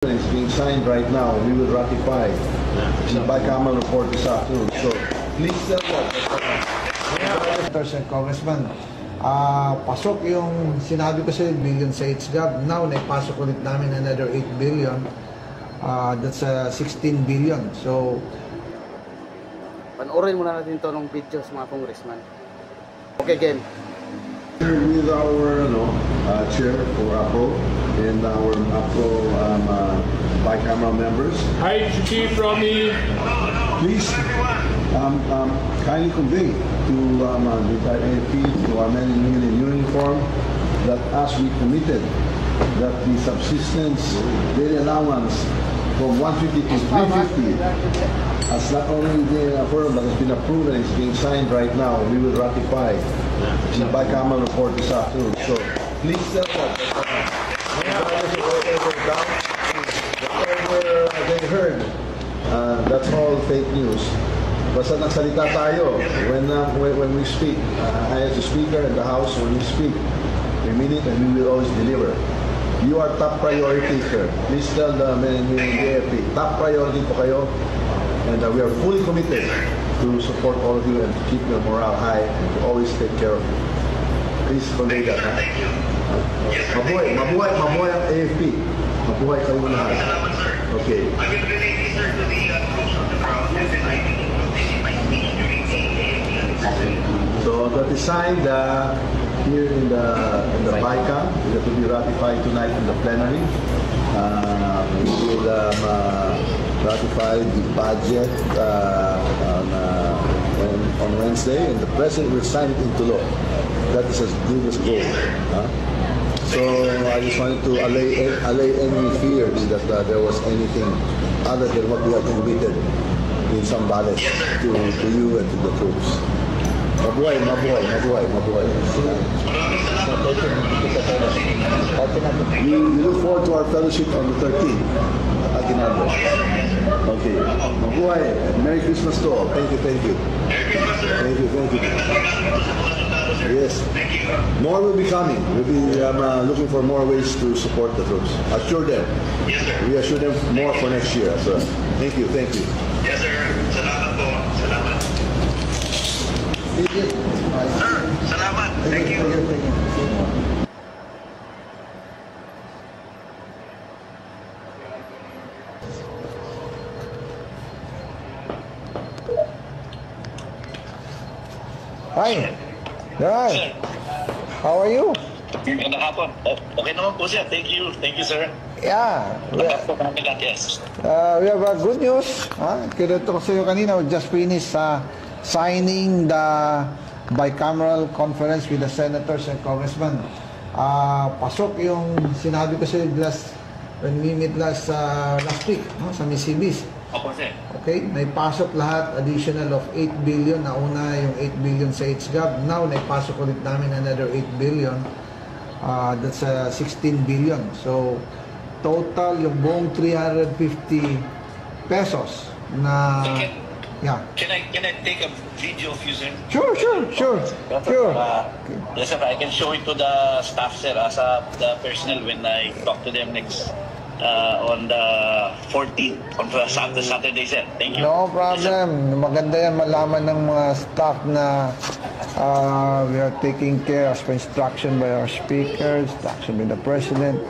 It's being signed right now. We will ratify the bicameral report this afternoon. So please tell that. Senators and Congressman, pasok yung sinabi ko sa billion sa HGAB. Now, naipasok ulit namin another 8 billion. That's 16 billion. So, panoorin muna natin ito ng videos mga congressman. Okay, again. With our chair for APRO and our APRO bicameral members. Hi, Chief Romy. Please kindly convey to the entire AFP, to our men and women in uniform, that as we committed, that the subsistence daily allowance from 150 to 350 has not only been affirmed but has been approved and is being signed right now. We will ratify the bicameral report this afternoon. So please tell that whatever they heard, that's all fake news. Basta nagsalita tayo when we speak. I as a speaker in the House, when we speak, we mean it and we will always deliver. You are top priority, sir. Please tell the men and women in the AFP, top priority po kayo. And we are fully committed to support all of you and to keep your morale high and to always take care of you. Please convey that. Mabuhay ang AFP. Mabuhay kayo lahat. Okay. I will relate this, sir, to the troops on the ground and then I will continue my speech during the So that is signed here in the BICAM. It will be ratified tonight in the plenary. We will ratify the budget on Wednesday, and the President will sign it into law. That is as good as gold. So I just wanted to allay any fears that there was anything other than what we have committed in some ballots to you and to the troops. Mabuhay. We look forward to our fellowship on the 13th at Aguinaldo. Okay. Mabuhay. Merry Christmas to all. Thank you. Thank you. Yes. More will be coming. We'll be looking for more ways to support the troops. Assure them. Yes, sir. We assure them more for next year. So, thank you. Yes, sir. Salamat po. Salamat. Sir, salamat. Thank you. hi. Hi. How are you? Magandang hapon. Okay naman po siya. Thank you. Thank you, sir. Yeah. Yes. We have good news. Kinuto ko sa iyo kanina, we just finished signing the bicameral conference with the senators and congressmen. Pasok yung sinabi ko sa iyo when we meet last week sa Misibis. Opo, sir. Okay, naipasok lahat, additional of 8 billion. Nauna yung 8 billion sa HGAB. Now, naipasok ulit namin another 8 billion. That's 16 billion. So, total yung buong 350 pesos na... Yeah. Can I take a video of you, sir? Sure. Yes, sir. I can show it to the staff, sir, as the personnel when I talk to them next on the 14th on Saturday, sir. Thank you. No problem. Maganda yan malaman ng mga staff na we are taking care as per instruction by our speakers, instruction by the President.